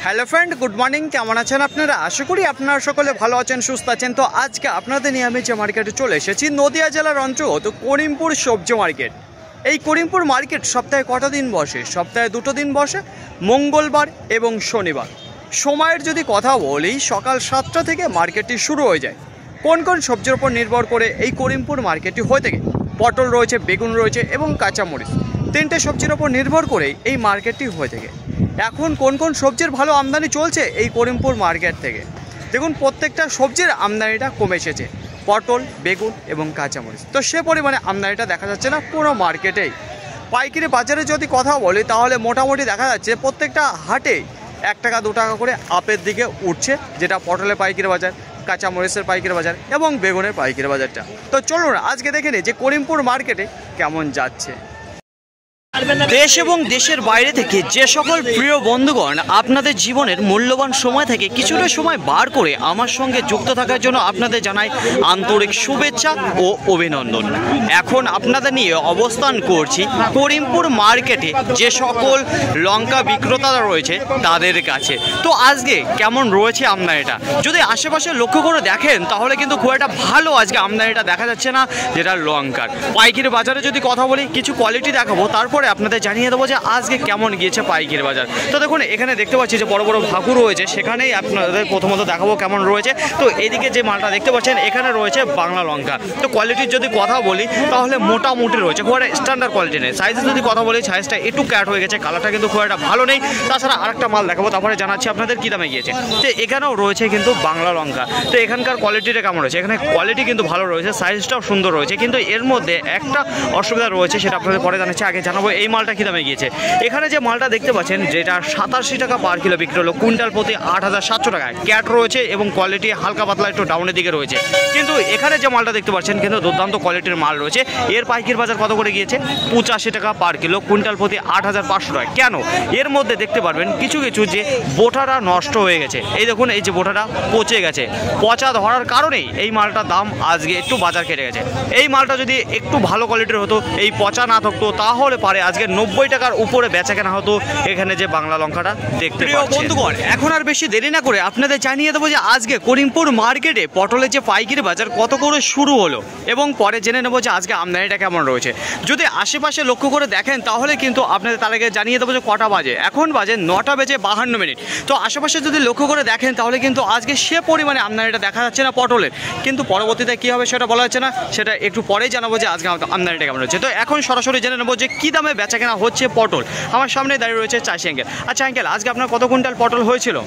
Hello friend, good morning. কেমন আছেন আপনারা? আশা করি আপনারা সকলে ভালো আছেন, সুস্থ আছেন। তো আজকে আপনাদের নিয়ে আমি যে মার্কেটে চলে এসেছি, নদিয়া জেলার অন্তর্গত করিমপুর সবজি মার্কেট। এই করিমপুর মার্কেট সপ্তাহে কটা দিন বসে? সপ্তাহে 2 দিন বসে, মঙ্গলবার এবং শনিবার। সময়ের যদি কথা বলি, সকাল 7টা থেকে মার্কেটটি শুরু হয়ে যায়। কোন কোন সবজির উপর নির্ভর করে এই করিমপুর মার্কেটটি হয়ে থাকে? পটল রয়েছে, বেগুন রয়েছে এবং কাঁচামরিচ। 3টে সবজির উপর নির্ভর করেই এই মার্কেটটি হয়ে থাকে। এখন কোন কোন সবজির ভালো আমদানি চলছে এই করিমপুর মার্কেট থেকে? দেখুন, প্রত্যেকটা সবজির আমদানিটা কমে এসেছে। পটল, বেগুন এবং কাঁচামরিচ, তো সে পরিমাণে আমদানিটা দেখা যাচ্ছে না পুরো মার্কেটেই। পাইকারি বাজারে যদি কথা বলি, তাহলে মোটামুটি দেখা যাচ্ছে প্রত্যেকটা হাটেই 1 টাকা 2 টাকা করে আপের দিকে উঠছে, যেটা পটলের পাইকারি বাজার, কাঁচামরিচের পাইকারি বাজার এবং বেগুনের পাইকারি বাজারটা। তো চলুন আজকে দেখে নিই যে করিমপুর মার্কেটে কেমন যাচ্ছে। দেশ এবং দেশের বাইরে থেকে যে সকল প্রিয় বন্ধুগণ আপনাদের জীবনের মূল্যবান সময় থেকে কিছুটা সময় বার করে আমার সঙ্গে যুক্ত থাকার জন্য আপনাদের জানাই আন্তরিক শুভেচ্ছা ও অভিনন্দন। এখন আপনাদের নিয়ে অবস্থান করছি করিমপুর মার্কেটে যে সকল লঙ্কা বিক্রেতারা রয়েছে তাদের কাছে। তো আজকে কেমন রয়েছে আমদানিটা যদি আশেপাশে লক্ষ্য করে দেখেন, তাহলে কিন্তু খুব একটা ভালো আজকে আমদানিটা দেখা যাচ্ছে না, যেটা লঙ্কার। পাইকারি বাজারে যদি কথা বলি, কিছু কোয়ালিটি দেখাবো, তারপরে আপনাদের জানিয়ে দেবো যে আজকে কেমন গিয়েছে পাইকারি বাজার। তো দেখুন, এখানে দেখতে পাচ্ছি যে বড় বড় ভাকু রয়েছে, সেখানেই আপনাদের প্রথমত দেখাবো কেমন রয়েছে। তো এইদিকে যে মালটা দেখতে পাচ্ছেন, এখানে রয়েছে বাংলা লঙ্কা। তো কোয়ালিটির যদি কথা বলি, তাহলে মোটামুটি রয়েছে, খুব একটা স্ট্যান্ডার্ড কোয়ালিটি নেই। সাইজে যদি কথা বলি, সাইজটা একটু ক্যাট হয়ে গেছে, কালারটা কিন্তু খুব একটা ভালো নেই। তাছাড়া আরেকটা মাল দেখাবো, তারপরে জানাচ্ছি আপনাদের কী দামে গিয়েছে। তো এখানেও রয়েছে কিন্তু বাংলা লঙ্কা। তো এখানকার কোয়ালিটিটা কেমন রয়েছে? এখানে কোয়ালিটি কিন্তু ভালো রয়েছে, সাইজটাও সুন্দর রয়েছে, কিন্তু এর মধ্যে একটা অসুবিধা রয়েছে, সেটা আপনাদের পরে জানাচ্ছি। আগে জানাবো এই মালটা কী দামে গিয়েছে। এখানে যে মালটা দেখতে পাচ্ছেন, যেটা 87 টাকা পার কিলো বিক্রি হলো, কুইন্টাল প্রতি 8700 টাকা ক্যাট রয়েছে এবং কোয়ালিটি হালকা পাতলা একটু ডাউনের দিকে রয়েছে। কিন্তু এখানে যে মালটা দেখতে পাচ্ছেন, কিন্তু দুর্দান্ত কোয়ালিটির মাল রয়েছে। এর পাইকারি বাজার কত করে গিয়েছে? 85 টাকা পার কিলো, কুইন্টাল প্রতি 8500 টাকা। কেন? এর মধ্যে দেখতে পারবেন কিছু কিছু যে বোটারা নষ্ট হয়ে গেছে। এই দেখুন, এই যে বোটাটা পচে গেছে, পচা ধরার কারণেই এই মালটার দাম আজকে একটু বাজার কেটে গেছে। এই মালটা যদি একটু ভালো কোয়ালিটির হতো, এই পচা না থাকতো, তাহলে পারে আজকে 90 টাকার উপরে বেচা কেনা হতো এখানে যে বাংলা লঙ্কাটা দেখতে পাচ্ছেন। বন্ধুগণ, এখন আর বেশি দেরি না করে আপনাদের জানিয়ে দেবো যে আজকে করিমপুর মার্কেটে পটলের যে পাইকারি বাজার কত করে শুরু হলো, এবং পরে জেনে নেবো যে আজকে আমদানিটা কেমন রয়েছে। যদি আশেপাশে লক্ষ্য করে দেখেন, তাহলে কিন্তু আপনাদের তার আগে জানিয়ে দেবো যে কটা বাজে। এখন বাজে 9টা বেজে 52 মিনিট। তো আশেপাশে যদি লক্ষ্য করে দেখেন, তাহলে কিন্তু আজকে সে পরিমাণে আমদানিটা দেখা যাচ্ছে না পটলের। কিন্তু পরবর্তীতে কী হবে সেটা বলা যাচ্ছে না, সেটা একটু পরেই জানাবো যে আজকে আমদানিটা কেমন রয়েছে। তো এখন সরাসরি জেনে নেবো যে কী দামে বেচা কেনা হচ্ছে পটল। আমার সামনে দাঁড়িয়ে রয়েছে চাষি আঙ্কেল। আচ্ছা আঙ্কেল, আজকে আপনার কত কুইন্টাল পটল হয়েছিল?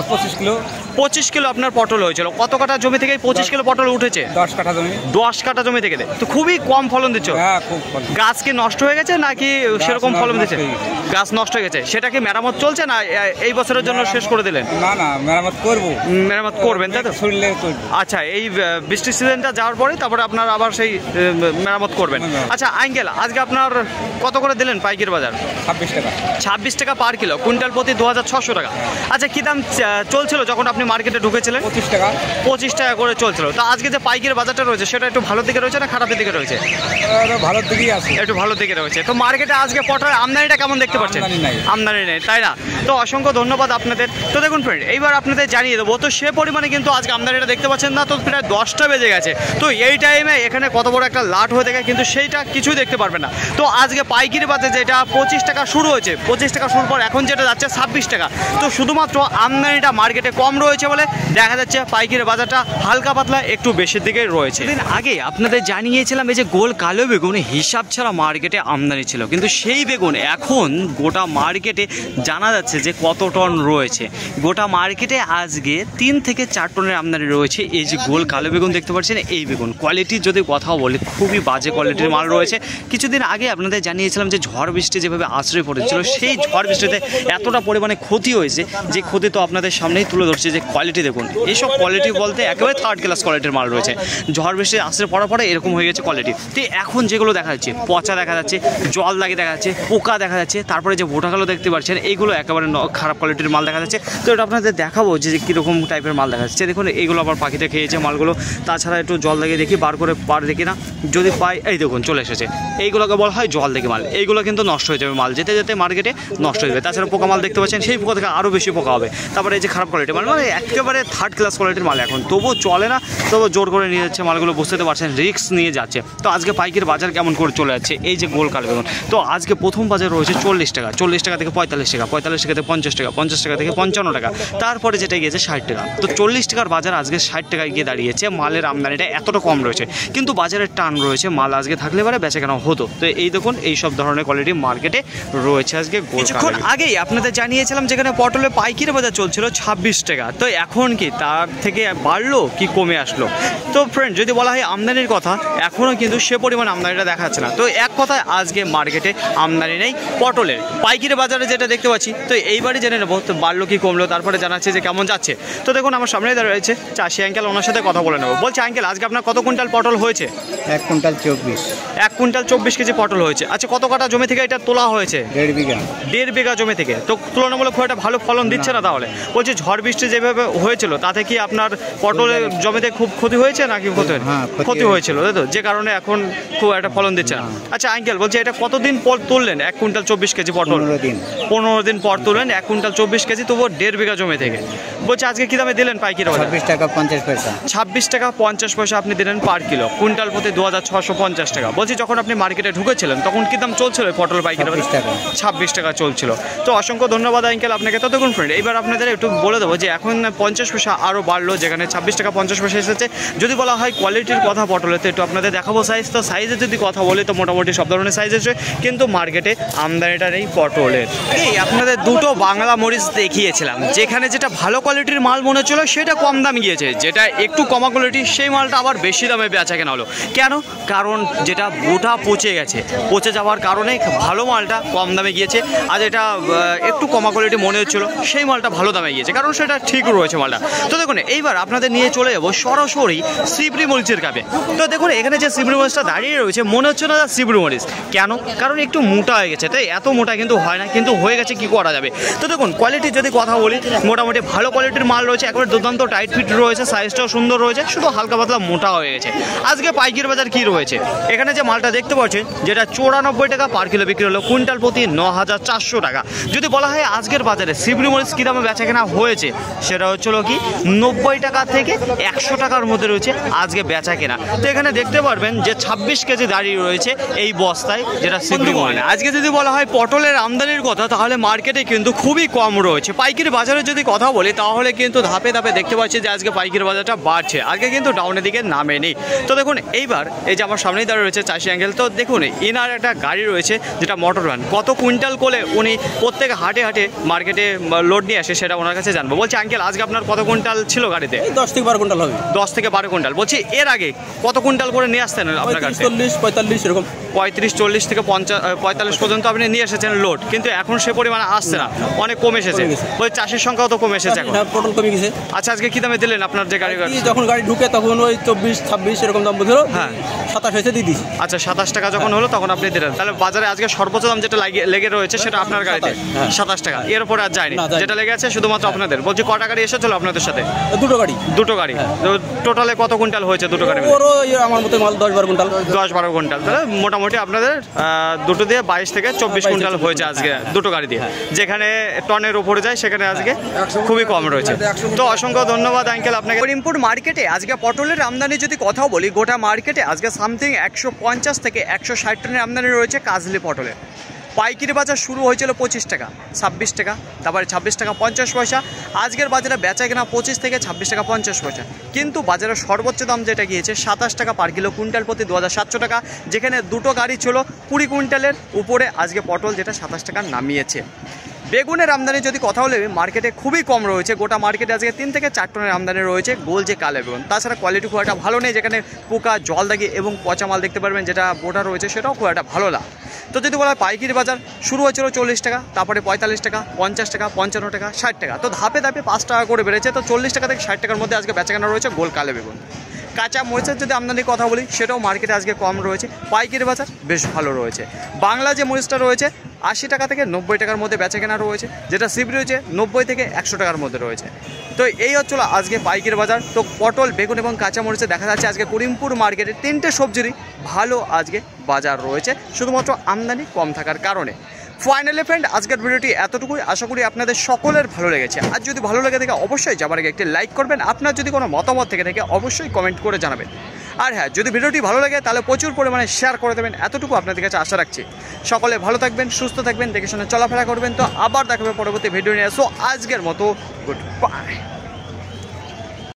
25 কিলো। 25 কিলো আপনার পটল হয়েছিল। কত কাঠা জমি থেকে 25 কিলো পটল উঠেছে? 10 কাঠা জমি। 10 কাঠা জমি থেকে। তো খুবই কম ফলন দিচ্ছ। হ্যাঁ, খুব ফলন। গাছ কি নষ্ট হয়ে গেছে নাকি সেরকম ফলন দিচ্ছে? গাছ নষ্ট হয়ে গেছে। সেটা কি মেরামত চলছে না এই বছরের জন্য শেষ করে দিলেন? না না, মেরামত করব। মেরামত করবেন, তাই তো? আচ্ছা, এই বৃষ্টির সিজনটা যাওয়ার পরে তারপরে আপনার আবার সেই মেরামত করবেন। আচ্ছা আঙ্কেল, আজকে আপনার কত করে দিলেন পাইকারি বাজার? 26 টাকা। 26 টাকা পার কিলো, কুইন্টাল প্রতি 2600 টাকা। আচ্ছা, কী দাম চলছিল যখন আপনি মার্কেটে ঢুকেছিলেন? 25 টাকা। 25 টাকা করে চলছিল। তো আজকে যে পাইকারি বাজারটা রয়েছে, সেটা একটু ভালো দিকে রয়েছে না খারাপের দিকে রয়েছে? ভালোর দিকেই আছে। একটু ভালো দিকে রয়েছে। তো মার্কেটে আজকে পটলের আমদানিটা কেমন দেখতে পাচ্ছেন? আমদানি নেই, তাই না? তো অসংখ্য ধন্যবাদ আপনাদের। তো দেখুন ফ্রেন্ড, এইবার আপনাদের জানিয়ে দেবো, তো সে পরিমাণে কিন্তু আজকে আমদানিটা দেখতে পাচ্ছেন না। তো প্রায় 10টা বেজে গেছে। তো এই টাইমে এখানে কত বড় একটা লাট হয়ে থাকে, কিন্তু সেইটা কিছুই দেখতে পারবেন না। তো আজকে পাইকারি বাজার যেটা 25 টাকা শুরু হয়েছে, 25 টাকা শুরু পর এখন যেটা যাচ্ছে 26 টাকা। তো শুধুমাত্র আমদানিটা মার্কেটে কম রয়েছে বলে দেখা যাচ্ছে পাইকারি বাজারটা হালকা পাতলা একটু বেশির দিকে রয়েছে। দিন আগে আপনাদের জানিয়েছিলাম এই যে গোল কালো বেগুন হিসাব ছাড়া মার্কেটে আমদানি ছিল, কিন্তু সেই বেগুন এখন গোটা মার্কেটে জানা যাচ্ছে যে কত টন রয়েছে। গোটা মার্কেটে আজকে 3 থেকে 4 টনের আমদানি রয়েছে। এই যে গোল কালো বেগুন দেখতে পাচ্ছেন, এই বেগুন কোয়ালিটির যদি কথা বলি, খুবই বাজে কোয়ালিটির মাল রয়েছে। কিছুদিন আগে আপনাদের জানিয়েছিলাম যে ঝড় বৃষ্টি যেভাবে আশ্রয় পড়েছিল, সেই ঝড় বৃষ্টিতে এতটা পরিমাণে ক্ষতি হয়েছে, যে ক্ষতি তো আপনাদের সামনেই তুলে ধরছে। যে কোয়ালিটি দেখুন, এইসব কোয়ালিটি বলতে একেবারে 3rd ক্লাস কোয়ালিটির মাল রয়েছে। ঝড় বৃষ্টি আশ্রয় পড়ার পরে এরকম হয়ে গেছে কোয়ালিটি। তো এখন যেগুলো দেখা যাচ্ছে, পচা দেখা যাচ্ছে, জল লাগে দেখা যাচ্ছে, পোকা দেখা যাচ্ছে, তারপরে যে বোটাগুলো দেখতে পাচ্ছেন, এইগুলো একেবারে খারাপ কোয়ালিটির মাল দেখা যাচ্ছে। তো এটা আপনাদের দেখাবো যে কীরকম টাইপের মাল দেখা যাচ্ছে। দেখুন, এইগুলো আবার পাখিতে খেয়েছে মালগুলো। তাছাড়া একটু জল লাগিয়ে দেখি, বার করে দেখি না, যদি পাই, এই দেখুন চলে এসেছে। এইগুলোকে বলা হয় জল দেখি মাল, এইগুলো কিন্তু নষ্ট হয়ে যাবে, মাল যেতে যেতে মার্কেটে নষ্ট হয়ে যাবে। তাছাড়া পোকা মাল দেখতে পাচ্ছেন, সেই পোকা থেকে আরও বেশি পোকা হবে। তারপরে এই যে খারাপ কোয়ালিটির মাল, মানে একেবারে থার্ড ক্লাস কোয়ালিটির মাল এখন, তবুও চলে না, তবুও জোর করে নিয়ে যাচ্ছে মালগুলো, বুঝতে তো পারছেন রিস্ক নিয়ে যাচ্ছে। তো আজকে পাইকারি বাজার কেমন করে চলে যাচ্ছে, এই যে গোল কালো বেগুন, তো আজকে প্রথম বাজার রয়েছে 40 টাকা, 40 টাকা থেকে 45 টাকা, 45 টাকা থেকে 50 টাকা, 50 টাকা থেকে 55 টাকা, তারপরে যেটা গিয়েছে 60 টাকা। তো 40 টাকার বাজার আজকে 60 টাকায় গিয়ে দাঁড়িয়েছে। মালের আমদানিটা এতটা কম রয়েছে, কিন্তু বাজারের টান রয়েছে, মাল আজকে থাকলে পরে বেচা কেনা হতো। তো এই দেখুন এই সব ধরনের কোয়ালিটি মার্কেটে রয়েছে আজকে। কিছুক্ষণ আগেই আপনাদের জানিয়েছিলাম যেখানে পটলের পাইকারি বাজার চলছিল 26 টাকা, তো এখন কি তার থেকে বাড়লো কি কমে আসলো? তো ফ্রেন্ড, যদি বলা হয় আমদানির কথা, এখনও কিন্তু সে পরিমাণ আমদানিটা দেখাচ্ছে না। তো এক কথায় আজকে মার্কেটে আমদানি নেই পটলের। পাইকারি বাজারে যেটা দেখতে পাচ্ছি, তো এইবারই জেনে নেবো তো বাড়লো কি কমলো, তারপরে জানাচ্ছে যে কেমন যাচ্ছে। তো দেখুন আমার সামনেই দাঁড়িয়ে রয়েছে চাষি আঙ্কেল, ওনার সাথে কথা বলে নেবো। বলছে আঙ্কেল, আজকে আপনার কত কুইন্টাল পটল হয়েছে? 1 কুইন্টাল 24। 1 কুইন্টাল 24 কেজি পটল হয়েছে। আচ্ছা, কত কাটা জমি থেকে এটা তোলা হয়েছে? 1.5 বিঘা। 1.5 বিঘা জমি থেকে। তো তুলনামূলক খুব একটা ভালো ফলন দিচ্ছে না তাহলে? বলছে ঝড় বৃষ্টি যেভাবে হয়েছিল তাতে কি আপনার পটলের জমিতে খুব ক্ষতি হয়েছে নাকি ক্ষতি হয়েছিল, তাই তো, যে কারণে এখন খুব একটা ফলন দিচ্ছে না। আচ্ছা আঙ্কেল, বলছে এটা কতদিন পর তুললেন 1 কুইন্টাল 24 কেজি পটল? 15 দিন পর তুললেন 1 কুইন্টাল 24 কেজি, তবুও 1.5 বিঘা জমি থেকে। বলছে আজকে কি দামে দিলেন পাইকারি বাজার? 26 টাকা 50 পয়সা। 26 টাকা 50 পয়সা আপনি দিলেন পার কিলো, কুইন্টাল প্রতি 2650 টাকা। বলছি যখন আপনি মার্কেটে ঢুকেছিলেন তখন কি দাম চলছিল পটল পাইকারি বাজার? 26 টাকা চলছিল। তো অসংখ্য ধন্যবাদ আঙ্কেল আপনাকে। তো দেখুন ফ্রেন্ড, এইবার আপনাদের একটু বলে দেবো যে এখন 50 পয়সা আরও বাড়লো, যেখানে 26 টাকা 50 পয়সা এসেছে। যদি বলা হয় কোয়ালিটির কথা পটলের, তো একটু আপনাদের দেখাবো সাইজ। তো সাইজের যদি কথা বলি তো মোটামুটি সব ধরনের সাইজ আছে, কিন্তু মার্কেটে আমদানিটার এই পটলের। এই আপনাদের দুটো বাংলা মরিচ দেখিয়েছিলাম, যেখানে যেটা ভালো কোয়ালিটির মাল মনে হচ্ছিল সেটা কম দাম গিয়েছে, যেটা একটু কমা কোয়ালিটি সেই মালটা আবার বেশি দামে বেচা কেনা হলো। কেন? কারণ যেটা গোটা পচে গেছে, পচে যাওয়ার কারণে ভালো মালটা কম দামে গিয়েছে, আর যেটা একটু কমা কোয়ালিটি মনে হচ্ছিল সেই মালটা ভালো দামে গিয়েছে, কারণ সেটা ঠিক রয়েছে মালটা। তো দেখুন এইবার আপনাদের নিয়ে চলে যাবো সরাসরি সিবরি মরিচের কাপে। তো দেখুন এখানে যে সিবরি মরিচটা দাঁড়িয়ে রয়েছে মনে হচ্ছে না সিবরি মরিচ। কেন? কারণ একটু মোটা হয়ে গেছে, তাই এত মোটা কিন্তু হয় না, কিন্তু হয়ে গেছে, কি করা যাবে। তো দেখুন কোয়ালিটির যদি কথা বলি, মোটামুটি ভালো কোয়ালিটির মাল রয়েছে, একবারে দুর্দান্ত টাইট ফিট রয়েছে, সাইজটাও সুন্দর রয়েছে, শুধু হালকা পাতলা মোটা হয়ে গেছে। আজকে পাইকারি বাজার কি রয়েছে, এখানে যে মালটা দেখতে পাচ্ছেন যেটা 94 টাকা পার কিলো বিক্রি হলো, কুইন্টাল প্রতি 9400 টাকা। যদি বলা হয় আজকের বাজারে সিবরি মরিচ কী দামে বেচা কেনা হয়েছে, সেটা হচ্ছিল কি 90 টাকা থেকে 100 টাকার মধ্যে রয়েছে আজকে বেচা কেনা। তো এখানে দেখতে পারবেন যে 26 কেজি দাঁড়িয়ে রয়েছে এই বস্তায়, যেটা সিবরি মরিচ। আজকে যদি বলা হয় পটলের আমদানির কথা, তাহলে মার্কেটে কিন্তু খুবই কম রয়েছে। পাইকারি বাজারে যদি কথা বলি তাহলে কিন্তু ধাপে ধাপে দেখতে পাচ্ছি যে আজকে পাইকারি বাজারটা বাড়ছে, আজকে কিন্তু ডাউনের দিকে নামেনি। তো দেখুন এইবার এই যে আমার সামনেই দাঁড়িয়ে রয়েছে চাষি আঙ্কেল। তো দেখুন ইনার একটা গাড়ি রয়েছে যেটা মোটর ভ্যান, কত কুইন্টাল করে উনি প্রত্যেক হাটে হাটে মার্কেটে লোড নিয়ে আসে সেটা ওনার কাছে জানবো। বলছি আঙ্কেল, আজকে আপনার কত কুইন্টাল ছিল গাড়িতে? 10 থেকে 12 কুইন্টাল হবে। 10 থেকে 12 কুইন্টাল। বলছি এর আগে কত কুইন্টাল করে নিয়ে আসতেন আপনার কাছে? 40 45 এরকম। 35 40 থেকে 45 পর্যন্ত আপনি নিয়ে এসেছেন লোড, কিন্তু এখন সে পরিমাণে আসছে না, অনেক কমে এসেছে। ওই চাষের সংখ্যাও তো কমে এসেছে এখন। পটল কমে গেছে। আচ্ছা, আজকে কি দামে দিলেন আপনার যে গাড়ি? যখন গাড়ি ঢুকে তখন ওই 24 26 এরকম দাম বলছিল। হ্যাঁ, 27 হয়েছে দিদি। আচ্ছা, 27 টাকা যখন হলো তখন আপনি দিলেন। তাহলে বাজারে আজকে সর্বোচ্চ দাম যেটা লেগে রয়েছে সেটা আপনার গাড়িতে 27 টাকা, এর উপরে আর যায়নি, যেটা লেগে আছে শুধুমাত্র আপনাদের। বলছি কটা গাড়ি এসেছিল আপনাদের সাথে? দুটো গাড়ি। তো টোটালে কত কুইন্টাল হয়েছে দুটো গাড়ি? আমার মতো মাল 10-12 কুইন্টাল। 10-12 কুইন্টাল। তাহলে মোটামুটি আপনাদের দুটো দিয়ে 22 থেকে 24 কুইন্টাল হয়েছে আজকে দুটো গাড়ি দিয়ে। যেখানে টনের উপরে যায় সেখানে আজকে খুবই কম রয়েছে। তো অসংখ্য ধন্যবাদ আঙ্কেল আপনাকে। করিমপুর মার্কেটে আজকে পটলের আমদানি যদি কথা বলি, গোটা মার্কেটে আজকে সামথিং 150 থেকে 160 টনের আমদানি রয়েছে কাজলি পটলের। পাইকারি বাজার শুরু হয়েছিল 25 টাকা, 26 টাকা, তারপরে 26 টাকা 50 পয়সা। আজকের বাজারে বেচা কেনা 25 থেকে 26 টাকা 50 পয়সা, কিন্তু বাজারের সর্বোচ্চ দাম যেটা গিয়েছে 27 টাকা পার কিলো, কুইন্টাল প্রতি 2700 টাকা। যেখানে দুটো গাড়ি ছিল 20 কুইন্টালের উপরে আজকে পটল, যেটা 27 টাকা নামিয়েছে। বেগুনের আমদানি যদি কথা বলে মার্কেটে খুবই কম রয়েছে, গোটা মার্কেটে আজকে 3 থেকে 4 টনের আমদানি রয়েছে গোল যে কালো বেগুন। তাছাড়া কোয়ালিটি খুব একটা ভালো নেই, যেখানে পোকা জল দাগি এবং পচা মাল দেখতে পারবেন, যেটা বোটা রয়েছে সেটাও খুব একটা ভালো না। তো যদি বলা হয় পাইকারি বাজার শুরু হয়েছিল 40 টাকা, তারপরে 45 টাকা, 50 টাকা, 55 টাকা, 60 টাকা। তো ধাপে ধাপে 5 টাকা করে বেড়েছে। তো 40 টাকা থেকে 60 টাকার মধ্যে আজকে বেচাকেনা রয়েছে গোল কালো বেগুন। কাঁচা মরিচের যদি আমদানির কথা বলি সেটাও মার্কেটে আজকে কম রয়েছে। পাইকারি বাজার বেশ ভালো রয়েছে। বাংলা যে মরিচটা রয়েছে 80 টাকা থেকে 90 টাকার মধ্যে বেচা কেনা রয়েছে, যেটা সিপ রয়েছে 90 থেকে 100 টাকার মধ্যে রয়েছে। তো এই হচ্ছিল আজকে পাইকারি বাজার। তো পটল, বেগুন এবং কাঁচামরিচে দেখা যাচ্ছে আজকে করিমপুর মার্কেটে 3টে সবজিরই ভালো আজকে বাজার রয়েছে, শুধুমাত্র আমদানি কম থাকার কারণে। ফাইনালি ফ্রেন্ড, আজকের ভিডিওটি এতটুকুই। আশা করি আপনাদের সকলের ভালো লেগেছে। আর যদি ভালো লেগে থাকে অবশ্যই যাবার আগে একটি লাইক করবেন। আপনার যদি কোনো মতামত থেকে থাকে অবশ্যই কমেন্ট করে জানাবেন। আর হ্যাঁ, যদি ভিডিওটি ভালো লাগে তাহলে প্রচুর পরিমাণে শেয়ার করে দেবেন, এতটুকু আপনাদের কাছে আশা রাখছি। সকলে ভালো থাকবেন, সুস্থ থাকবেন, দেখে শুনে চলাফেরা করবেন। তো আবার দেখাবে পরবর্তী ভিডিও নিয়ে। সো আজকের মতো গুড বাই।